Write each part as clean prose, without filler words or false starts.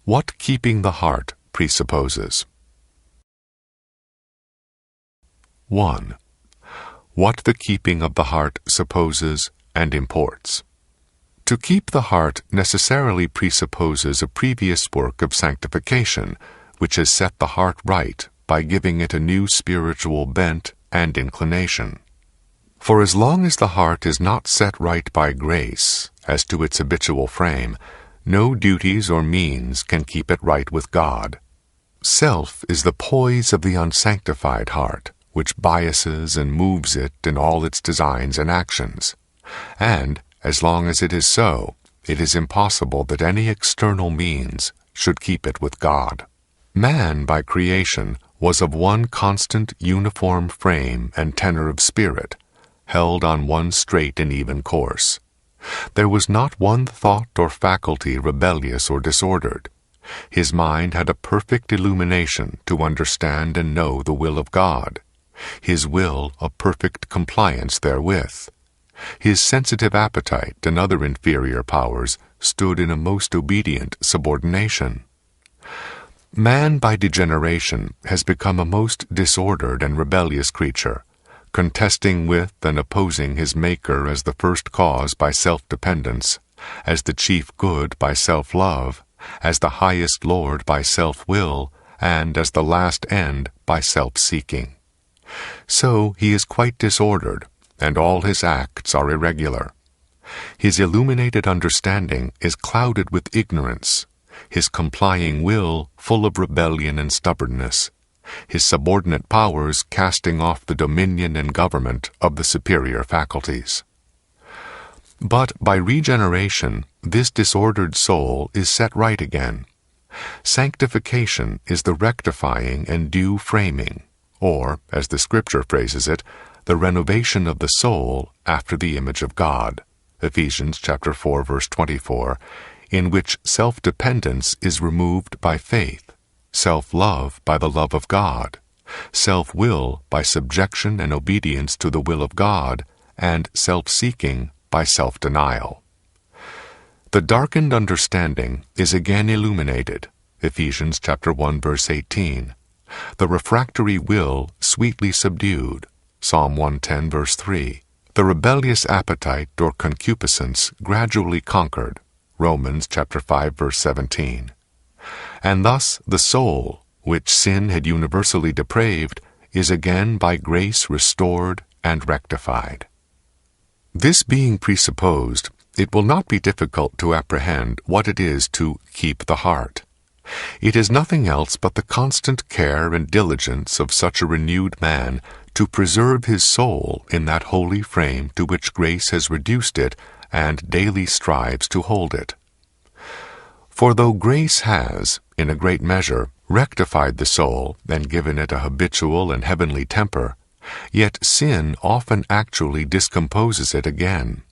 What keeping the heart presupposes. 1. What the keeping of the heart supposes and imports. To keep the heart necessarily presupposes a previous work of sanctification, which has set the heart right by giving it a new spiritual bent and inclination. For as long as the heart is not set right by grace as to its habitual frame, no duties or means can keep it right with God. Self is the poise of the unsanctified heart, which biases and moves it in all its designs and actions. And, as long as it is so, it is impossible that any external means should keep it with God. Man, by creation, was of one constant, uniform frame and tenor of spirit, held on one straight and even course. There was not one thought or faculty rebellious or disordered. His mind had a perfect illumination to understand and know the will of God, his will a perfect compliance therewith. His sensitive appetite and other inferior powers stood in a most obedient subordination. Man, by degeneration, has become a most disordered and rebellious creature, contesting with and opposing his Maker as the first cause by self-dependence, as the chief good by self-love, as the highest Lord by self-will, and as the last end by self-seeking. So he is quite disordered, and all his acts are irregular. His illuminated understanding is clouded with ignorance, his complying will full of rebellion and stubbornness, his subordinate powers casting off the dominion and government of the superior faculties. But by regeneration, this disordered soul is set right again. Sanctification is the rectifying and due framing, or, as the Scripture phrases it, the renovation of the soul after the image of God, Ephesians chapter 4, verse 24, in which self-dependence is removed by faith, self-love by the love of God, self-will by subjection and obedience to the will of God, and self-seeking by self-denial. The darkened understanding is again illuminated, Ephesians chapter 1, verse 18. The refractory will sweetly subdued, Psalm 110, verse 3. The rebellious appetite or concupiscence gradually conquered, Romans chapter 5, verse 17. And thus the soul, which sin had universally depraved, is again by grace restored and rectified. This being presupposed, it will not be difficult to apprehend what it is to keep the heart. It is nothing else but the constant care and diligence of such a renewed man to preserve his soul in that holy frame to which grace has reduced it and daily strives to hold it. For though grace has, in a great measure, rectified the soul and given it a habitual and heavenly temper, yet sin often actually discomposes it again.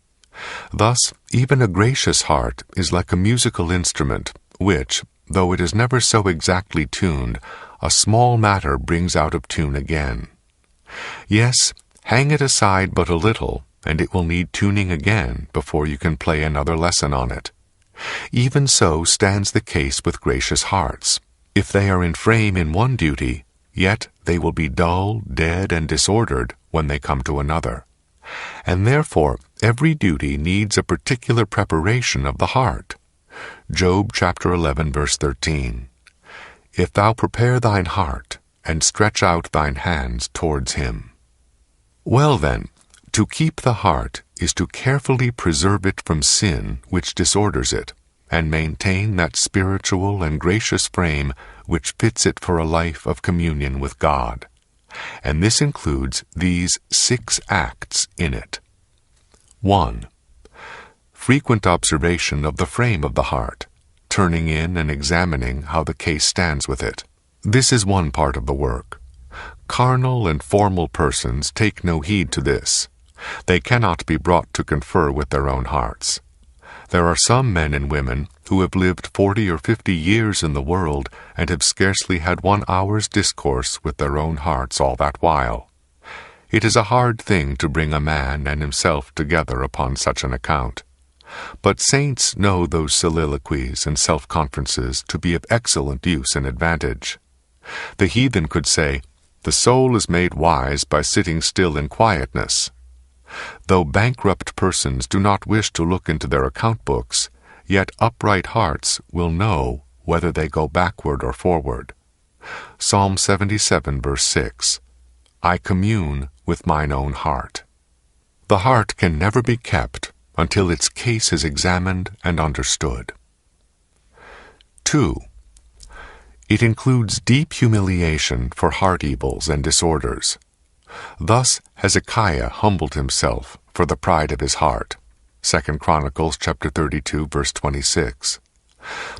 Thus, even a gracious heart is like a musical instrument, which, though it is never so exactly tuned, a small matter brings out of tune again. Yes, hang it aside but a little, and it will need tuning again before you can play another lesson on it. Even so stands the case with gracious hearts. If they are in frame in one duty, yet they will be dull, dead, and disordered when they come to another. And therefore every duty needs a particular preparation of the heart. Job chapter 11, verse 13. If thou prepare thine heart, and stretch out thine hands towards him. Well then, to keep the heart is to carefully preserve it from sin which disorders it, and maintain that spiritual and gracious frame which fits it for a life of communion with God. And this includes these 6 acts in it. 1. Frequent observation of the frame of the heart, turning in and examining how the case stands with it. This is one part of the work. Carnal and formal persons take no heed to this. They cannot be brought to confer with their own hearts. There are some men and women who have lived 40 or 50 years in the world and have scarcely had 1 hour's discourse with their own hearts all that while. It is a hard thing to bring a man and himself together upon such an account. But saints know those soliloquies and self-conferences to be of excellent use and advantage. The heathen could say, "The soul is made wise by sitting still in quietness." Though bankrupt persons do not wish to look into their account books, yet upright hearts will know whether they go backward or forward. Psalm 77, verse 6, "I commune with mine own heart." The heart can never be kept until its case is examined and understood. 2. It includes deep humiliation for heart evils and disorders. Thus Hezekiah humbled himself for the pride of his heart. 2 Chronicles chapter 32, verse 26.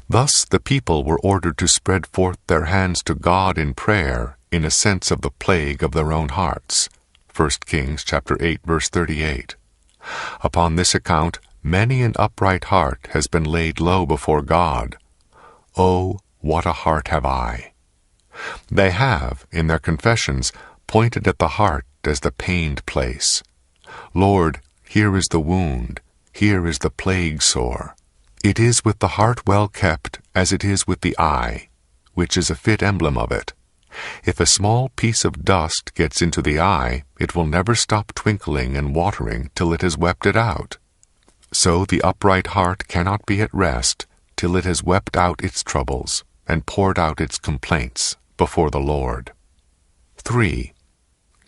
Thus the people were ordered to spread forth their hands to God in prayer in a sense of the plague of their own hearts. 1 Kings chapter 8, verse 38. Upon this account, many an upright heart has been laid low before God. Oh, what a heart have I! They have, in their confessions, pointed at the heart as the pained place. Lord, here is the wound, here is the plague sore. It is with the heart well kept as it is with the eye, which is a fit emblem of it. If a small piece of dust gets into the eye, it will never stop twinkling and watering till it has wept it out. So the upright heart cannot be at rest till it has wept out its troubles and poured out its complaints before the Lord. 3.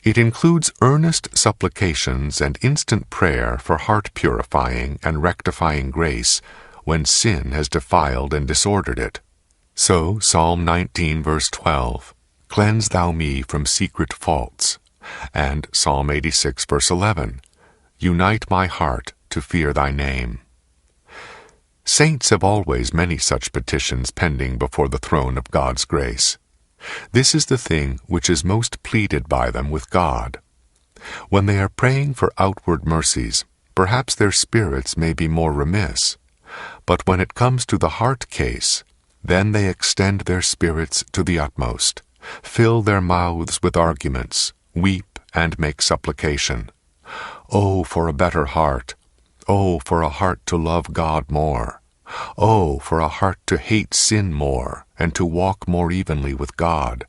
It includes earnest supplications and instant prayer for heart-purifying and rectifying grace when sin has defiled and disordered it. So, Psalm 19, verse 12, "Cleanse thou me from secret faults," and Psalm 86, verse 11, "Unite my heart to fear thy name." Saints have always many such petitions pending before the throne of God's grace. This is the thing which is most pleaded by them with God. When they are praying for outward mercies, perhaps their spirits may be more remiss, but when it comes to the heart case, then they extend their spirits to the utmost, fill their mouths with arguments, weep and make supplication. Oh, for a better heart! Oh, for a heart to love God more! Oh, for a heart to hate sin more, and to walk more evenly with God!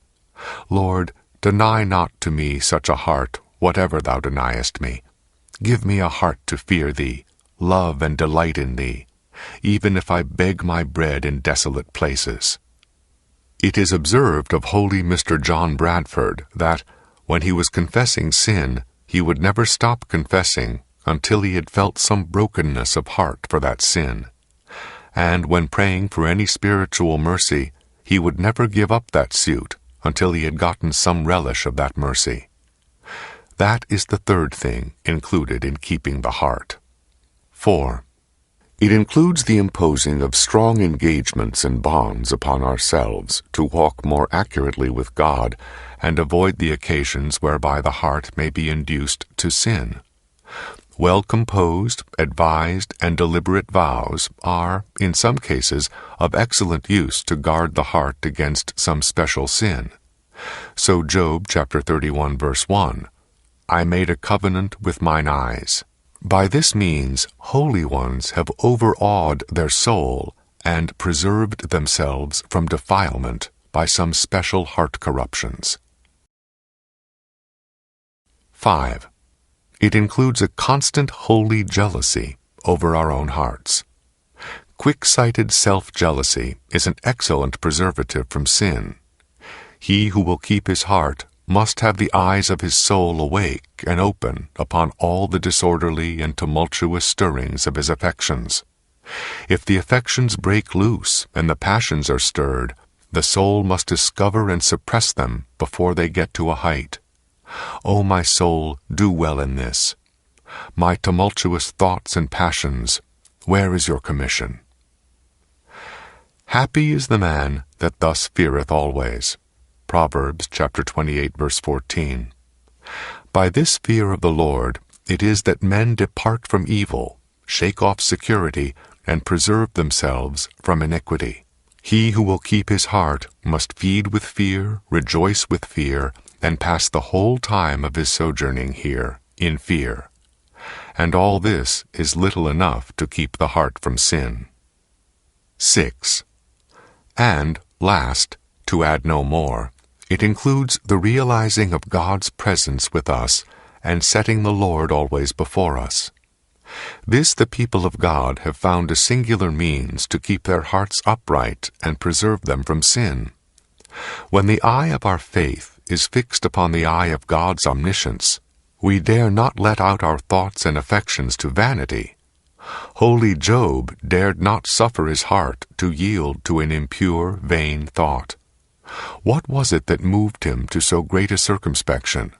Lord, deny not to me such a heart, whatever thou deniest me. Give me a heart to fear thee, love and delight in thee, even if I beg my bread in desolate places. It is observed of holy Mr. John Bradford that, when he was confessing sin, he would never stop confessing until he had felt some brokenness of heart for that sin. And when praying for any spiritual mercy, he would never give up that suit until he had gotten some relish of that mercy. That is the third thing included in keeping the heart. 4. It includes the imposing of strong engagements and bonds upon ourselves to walk more accurately with God and avoid the occasions whereby the heart may be induced to sin. Well-composed, advised, and deliberate vows are, in some cases, of excellent use to guard the heart against some special sin. So Job chapter 31, verse 1, "I made a covenant with mine eyes." By this means, holy ones have overawed their soul and preserved themselves from defilement by some special heart corruptions. 5. It includes a constant holy jealousy over our own hearts. Quick-sighted self-jealousy is an excellent preservative from sin. He who will keep his heart must have the eyes of his soul awake and open upon all the disorderly and tumultuous stirrings of his affections. If the affections break loose and the passions are stirred, the soul must discover and suppress them before they get to a height. O my soul, do well in this. My tumultuous thoughts and passions, where is your commission? Happy is the man that thus feareth always. Proverbs chapter 28, verse 14. By this fear of the Lord it is that men depart from evil, shake off security, and preserve themselves from iniquity. He who will keep his heart must feed with fear, rejoice with fear, and pass the whole time of his sojourning here in fear. and all this is little enough to keep the heart from sin. 6. And, last, to add no more, it includes the realizing of God's presence with us and setting the Lord always before us. This the people of God have found a singular means to keep their hearts upright and preserve them from sin. When the eye of our faith is fixed upon the eye of God's omniscience, we dare not let out our thoughts and affections to vanity. Holy Job dared not suffer his heart to yield to an impure, vain thought. What was it that moved him to so great a circumspection?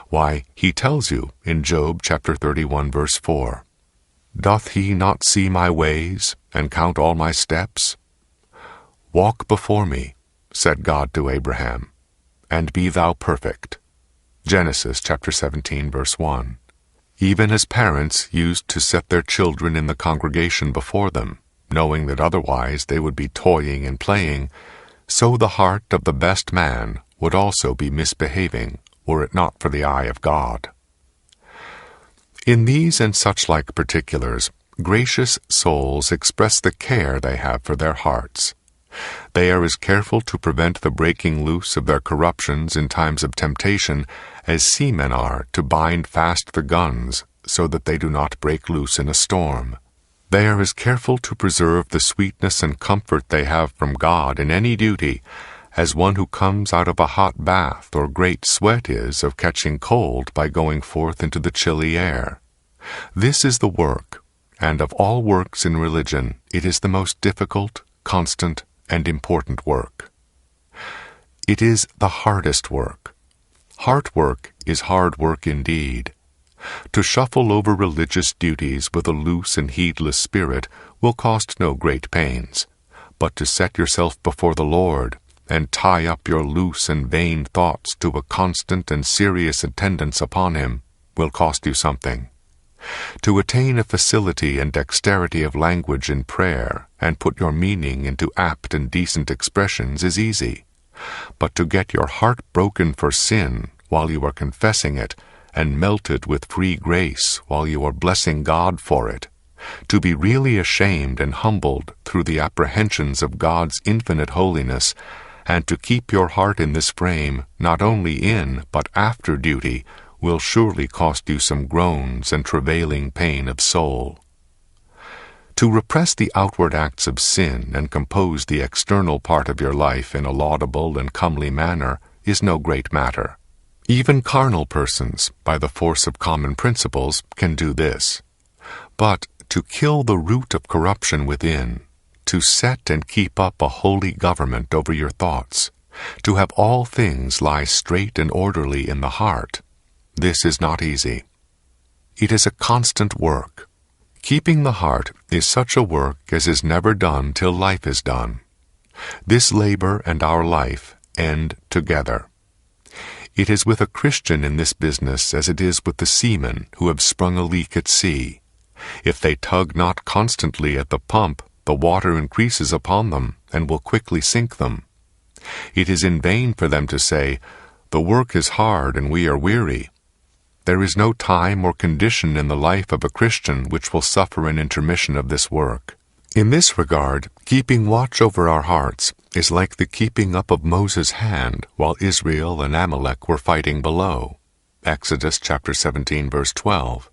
Why, he tells you in Job chapter 31, verse 4, "Doth he not see my ways, and count all my steps? Walk before me, said God to Abraham, and be thou perfect." Genesis chapter 17, verse 1. Even as parents used to set their children in the congregation before them, knowing that otherwise they would be toying and playing, so the heart of the best man would also be misbehaving, were it not for the eye of God. In these and such like particulars, gracious souls express the care they have for their hearts. They are as careful to prevent the breaking loose of their corruptions in times of temptation as seamen are to bind fast the guns so that they do not break loose in a storm. They are as careful to preserve the sweetness and comfort they have from God in any duty as one who comes out of a hot bath or great sweat is of catching cold by going forth into the chilly air. This is the work, and of all works in religion, it is the most difficult, constant, and important work. It is the hardest work. Heart work is hard work indeed. To shuffle over religious duties with a loose and heedless spirit will cost no great pains, but to set yourself before the Lord and tie up your loose and vain thoughts to a constant and serious attendance upon Him will cost you something. To attain a facility and dexterity of language in prayer and put your meaning into apt and decent expressions is easy, but to get your heart broken for sin while you are confessing it and melted with free grace while you are blessing God for it, to be really ashamed and humbled through the apprehensions of God's infinite holiness, and to keep your heart in this frame not only in but after duty will surely cost you some groans and travailing pain of soul. To repress the outward acts of sin and compose the external part of your life in a laudable and comely manner is no great matter. Even carnal persons, by the force of common principles, can do this. But to kill the root of corruption within, to set and keep up a holy government over your thoughts, to have all things lie straight and orderly in the heart, this is not easy. It is a constant work. Keeping the heart is such a work as is never done till life is done. This labor and our life end together. It is with a Christian in this business as it is with the seamen who have sprung a leak at sea. If they tug not constantly at the pump, the water increases upon them and will quickly sink them. It is in vain for them to say, "The work is hard and we are weary." There is no time or condition in the life of a Christian which will suffer an intermission of this work. In this regard, keeping watch over our hearts is like the keeping up of Moses' hand while Israel and Amalek were fighting below. Exodus chapter 17, verse 12.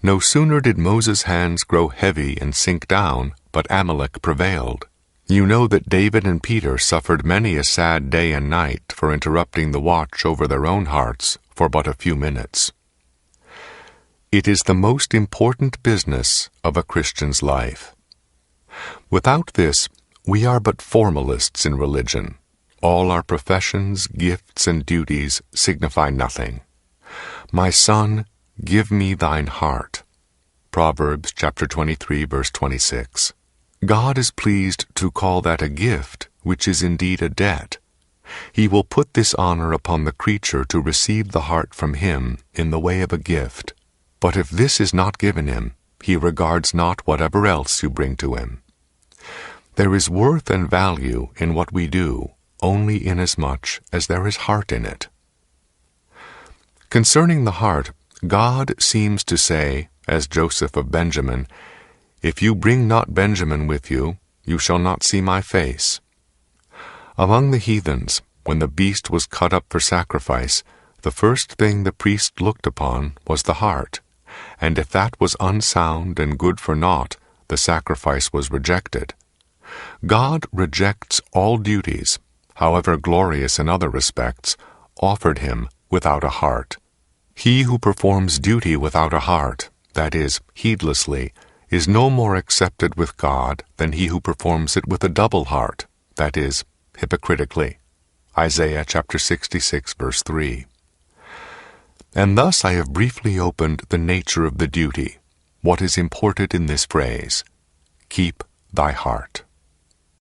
No sooner did Moses' hands grow heavy and sink down, but Amalek prevailed. You know that David and Peter suffered many a sad day and night for interrupting the watch over their own hearts for but a few minutes. It is the most important business of a Christian's life. Without this, we are but formalists in religion. All our professions, gifts, and duties signify nothing. My son, give me thine heart. Proverbs chapter 23, verse 26. God is pleased to call that a gift, which is indeed a debt. He will put this honor upon the creature to receive the heart from him in the way of a gift. But if this is not given him, he regards not whatever else you bring to him. There is worth and value in what we do, only inasmuch as there is heart in it. Concerning the heart, God seems to say, as Joseph of Benjamin, "If you bring not Benjamin with you, you shall not see my face." Among the heathens, when the beast was cut up for sacrifice, the first thing the priest looked upon was the heart, and if that was unsound and good for naught, the sacrifice was rejected. God rejects all duties, however glorious in other respects, offered him without a heart. He who performs duty without a heart, that is, heedlessly, is no more accepted with God than he who performs it with a double heart, that is, hypocritically. Isaiah chapter 66, verse 3. And thus I have briefly opened the nature of the duty, what is imported in this phrase, keep thy heart.